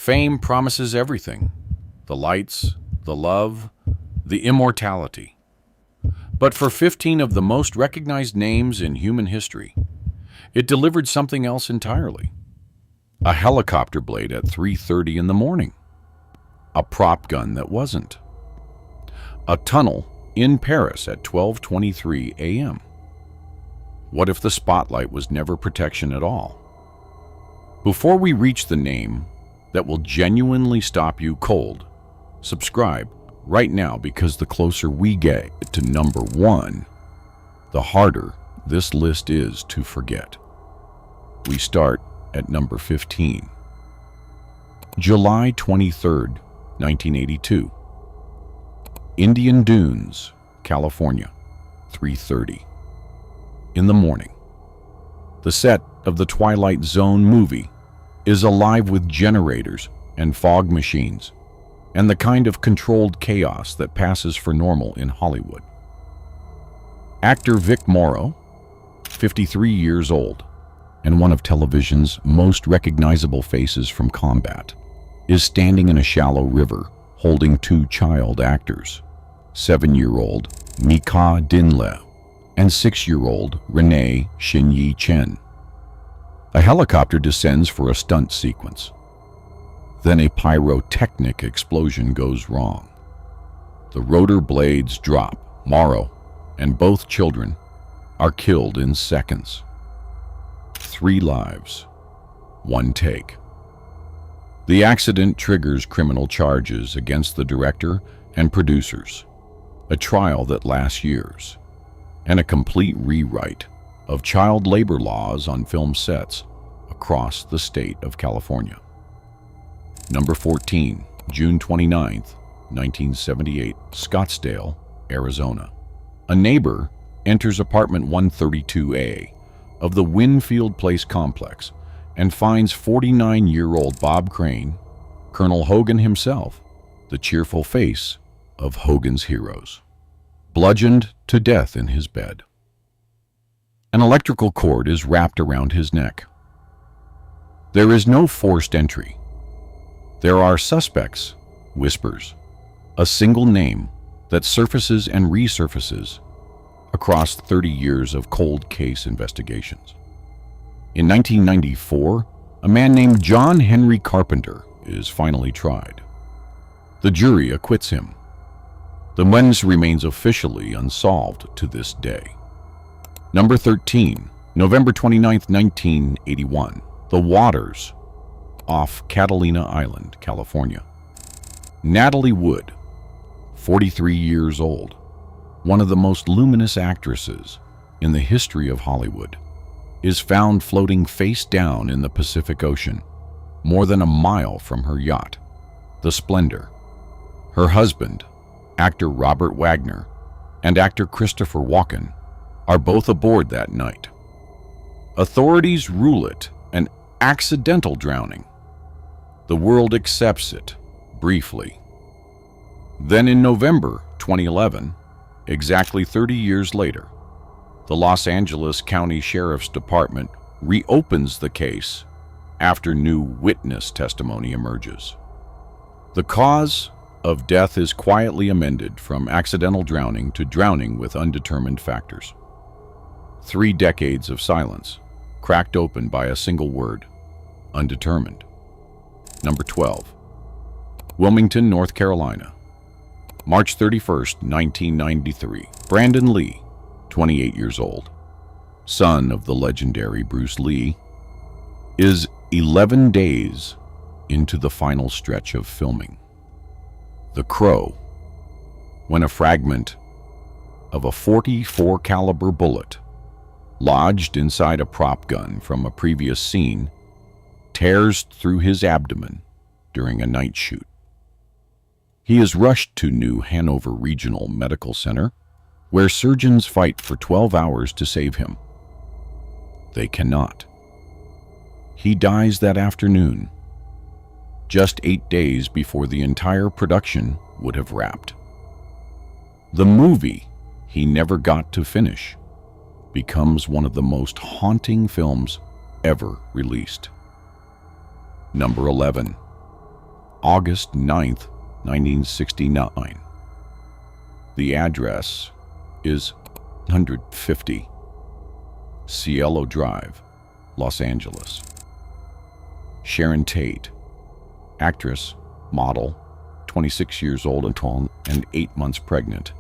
Fame promises everything: the lights, the love, the immortality. But for 15 of the most recognized names in human history, it delivered something else entirely. A helicopter blade at 3:30 in the morning. A prop gun that wasn't. A tunnel in Paris at 12:23 a.m. What if the spotlight was never protection at all? Before we reach the name that will genuinely stop you cold, subscribe right now, because the closer we get to number 1, the harder this list is to forget. We start at number 15. July 23rd, 1982. Indian Dunes, California, 3:30 in the morning. The set of the Twilight Zone movie is alive with generators and fog machines, and the kind of controlled chaos that passes for normal in Hollywood. Actor Vic Morrow, 53 years old, and one of television's most recognizable faces from combat, is standing in a shallow river holding 2 child actors, 7-year-old My-Ca Dinh and 6-year-old Renee Shin-Yi Chen. A helicopter descends for a stunt sequence. Then a pyrotechnic explosion goes wrong. The rotor blades drop. Morrow and both children are killed in seconds. 3 lives, 1 take. The accident triggers criminal charges against the director and producers, a trial that lasts years, and a complete rewrite of child labor laws on film sets across the state of California. Number 14, June 29th, 1978, Scottsdale, Arizona. A neighbor enters apartment 132A of the Winfield Place complex and finds 49-year-old Bob Crane, Colonel Hogan himself, the cheerful face of Hogan's Heroes, bludgeoned to death in his bed. An electrical cord is wrapped around his neck. There is no forced entry. There are suspects, whispers, a single name that surfaces and resurfaces across 30 years of cold case investigations. In 1994, a man named John Henry Carpenter is finally tried. The jury acquits him. The menace remains officially unsolved to this day. Number 13, November 29th, 1981. The Waters, off Catalina Island, California. Natalie Wood, 43 years old, one of the most luminous actresses in the history of Hollywood, is found floating face down in the Pacific Ocean, more than a mile from her yacht, the Splendor. Her husband, actor Robert Wagner, and actor Christopher Walken are both aboard that night. Authorities rule it an accidental drowning. The world accepts it, briefly. Then in November 2011, exactly 30 years later, the Los Angeles County Sheriff's Department reopens the case after new witness testimony emerges. The cause of death is quietly amended from accidental drowning to drowning with undetermined factors. 3 decades of silence, cracked open by a single word: undetermined. Number 12, Wilmington, North Carolina. March 31st, 1993. Brandon Lee, 28 years old, son of the legendary Bruce Lee, is 11 days into the final stretch of filming The Crow, when a fragment of a .44 caliber bullet lodged inside a prop gun from a previous scene tears through his abdomen during a night shoot. He is rushed to New Hanover Regional Medical Center, where surgeons fight for 12 hours to save him. They cannot. He dies that afternoon, just 8 days before the entire production would have wrapped. The movie he never got to finish becomes one of the most haunting films ever released. Number 11, August 9th, 1969. The address is 150 Cielo Drive, Los Angeles. Sharon Tate, actress, model, 26 years old and 8 months pregnant,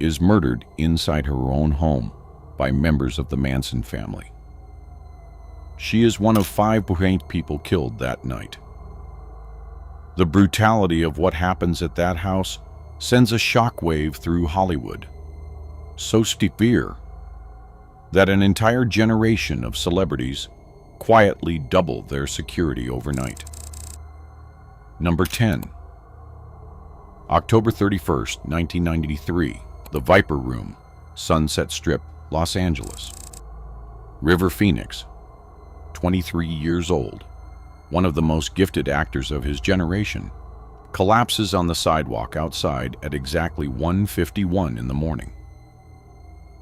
is murdered inside her own home by members of the Manson family. She is one of 5 people killed that night. The brutality of what happens at that house sends a shockwave through Hollywood, so severe that an entire generation of celebrities quietly double their security overnight. Number 10. October 31st, 1993, The Viper Room, Sunset Strip, Los Angeles. River Phoenix, 23 years old, one of the most gifted actors of his generation, collapses on the sidewalk outside at exactly 1:51 in the morning.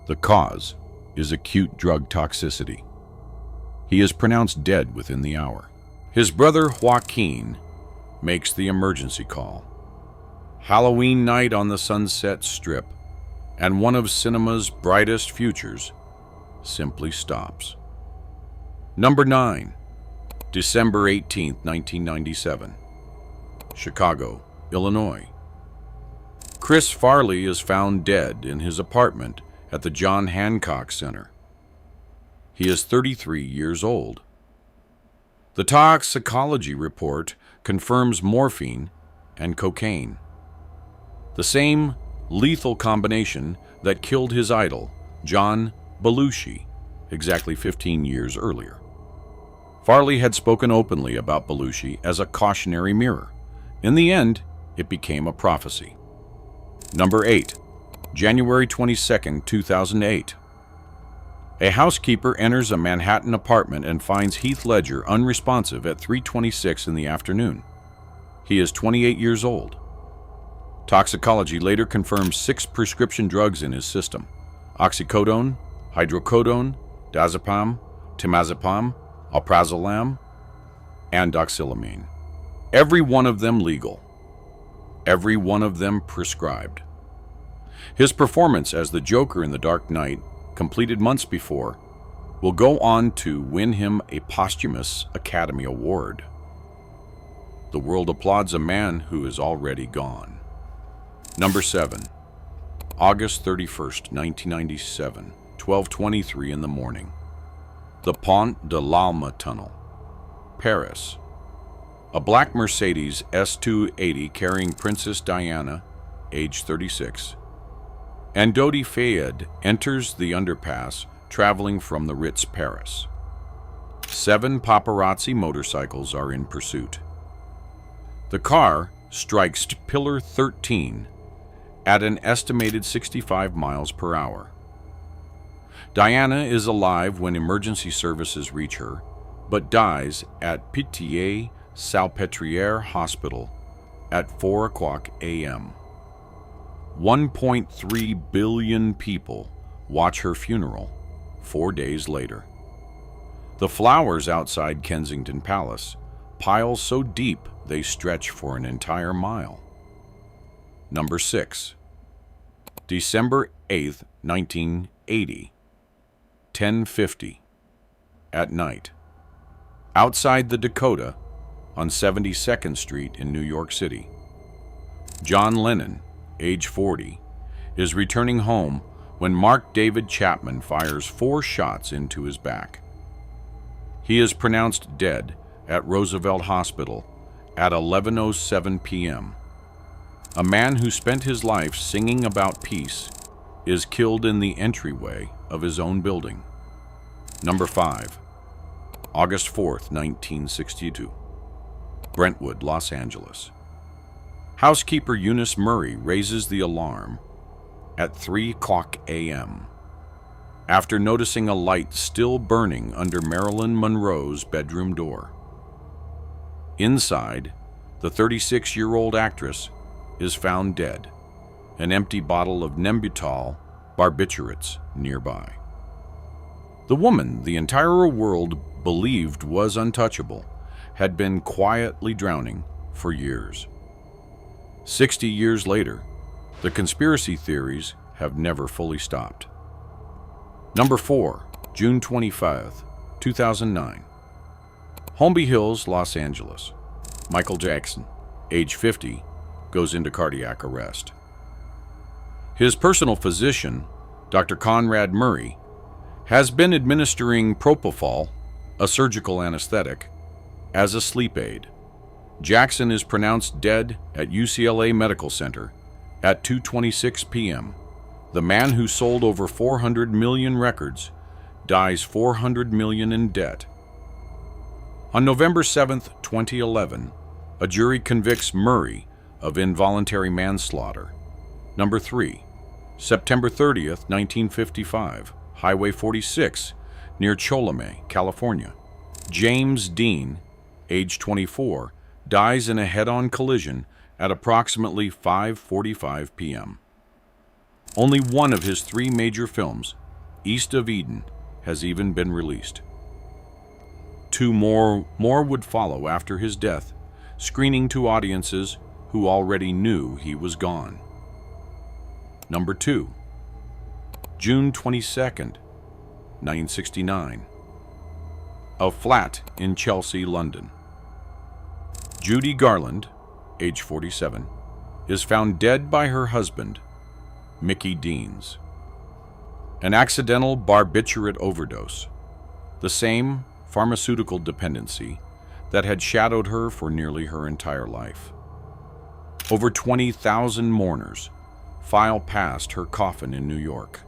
The cause is acute drug toxicity. He is pronounced dead within the hour. His brother Joaquin makes the emergency call. Halloween night on the Sunset Strip, and one of cinema's brightest futures simply stops. Number 9. December 18, 1997. Chicago, Illinois. Chris Farley is found dead in his apartment at the John Hancock Center. He is 33 years old. The toxicology report confirms morphine and cocaine, the same lethal combination that killed his idol, John Belushi, exactly 15 years earlier. Farley had spoken openly about Belushi as a cautionary mirror. In the end, it became a prophecy. Number 8. January 22, 2008. A housekeeper enters a Manhattan apartment and finds Heath Ledger unresponsive at 3:26 in the afternoon. He is 28 years old. Toxicology later confirms 6 prescription drugs in his system: oxycodone, hydrocodone, diazepam, temazepam, alprazolam, and doxylamine. Every one of them legal. Every one of them prescribed. His performance as the Joker in The Dark Knight, completed months before, will go on to win him a posthumous Academy Award. The world applauds a man who is already gone. Number 7. August 31st, 1997, 12:23 in the morning. The Pont de l'Alma Tunnel, Paris. A black Mercedes S280 carrying Princess Diana, age 36, and Dodi Fayed enters the underpass traveling from the Ritz, Paris. 7 paparazzi motorcycles are in pursuit. The car strikes Pillar 13 at an estimated 65 miles per hour. Diana is alive when emergency services reach her, but dies at Pitié-Salpêtrière Hospital at 4 a.m. 1.3 billion people watch her funeral 4 days later. The flowers outside Kensington Palace pile so deep they stretch for an entire mile. Number 6. December 8th, 1980, 10:50 at night. Outside the Dakota on 72nd Street in New York City, John Lennon, age 40, is returning home when Mark David Chapman fires 4 shots into his back. He is pronounced dead at Roosevelt Hospital at 11:07 p.m. A man who spent his life singing about peace is killed in the entryway of his own building. Number 5. August 4th, 1962. Brentwood, Los Angeles. Housekeeper Eunice Murray raises the alarm at 3 a.m. after noticing a light still burning under Marilyn Monroe's bedroom door. Inside, the 36-year-old actress is found dead, an empty bottle of Nembutal barbiturates nearby. The woman the entire world believed was untouchable had been quietly drowning for years. 60 years later, the conspiracy theories have never fully stopped. Number 4, June 25, 2009. Holmby Hills, Los Angeles. Michael Jackson, age 50, goes into cardiac arrest. His personal physician, Dr. Conrad Murray, has been administering propofol, a surgical anesthetic, as a sleep aid. Jackson is pronounced dead at UCLA Medical Center at 2:26 p.m. The man who sold over 400 million records dies 400 million in debt. On November 7, 2011, a jury convicts Murray of involuntary manslaughter. Number 3, September 30, 1955, Highway 46, near Cholame, California. James Dean, age 24, dies in a head-on collision at approximately 5:45 p.m. Only one of his 3 major films, East of Eden, has even been released. 2 more would follow after his death, screening to audiences who already knew he was gone. Number 2, June 22nd, 1969. A flat in Chelsea, London. Judy Garland, age 47, is found dead by her husband, Mickey Deans. An accidental barbiturate overdose, the same pharmaceutical dependency that had shadowed her for nearly her entire life. Over 20,000 mourners file past her coffin in New York.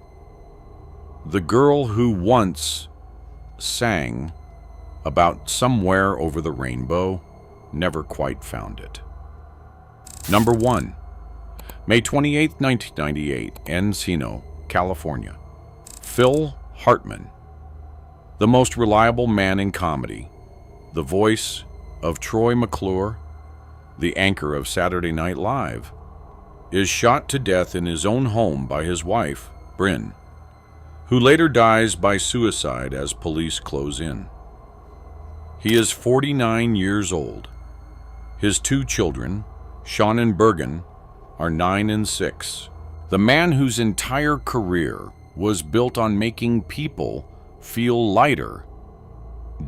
The girl who once sang about somewhere over the rainbow never quite found it. Number 1, May 28, 1998, Encino, California. Phil Hartman, the most reliable man in comedy, the voice of Troy McClure, the anchor of Saturday Night Live, is shot to death in his own home by his wife, Bryn, who later dies by suicide as police close in. He is 49 years old. His 2 children, Sean and Bergen, are 9 and 6. The man whose entire career was built on making people feel lighter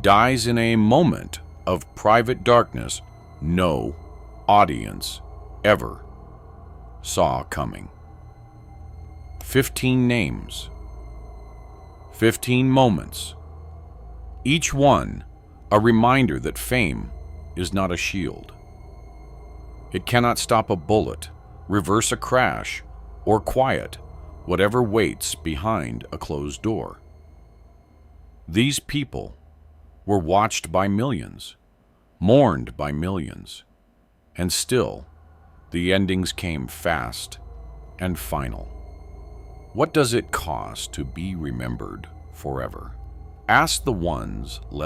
dies in a moment of private darkness no audience ever saw coming. 15 names, 15 moments, each one a reminder that fame is not a shield. It cannot stop a bullet, reverse a crash, or quiet whatever waits behind a closed door. These people were watched by millions, mourned by millions, and still the endings came fast and final. What does it cost to be remembered forever? Ask the ones left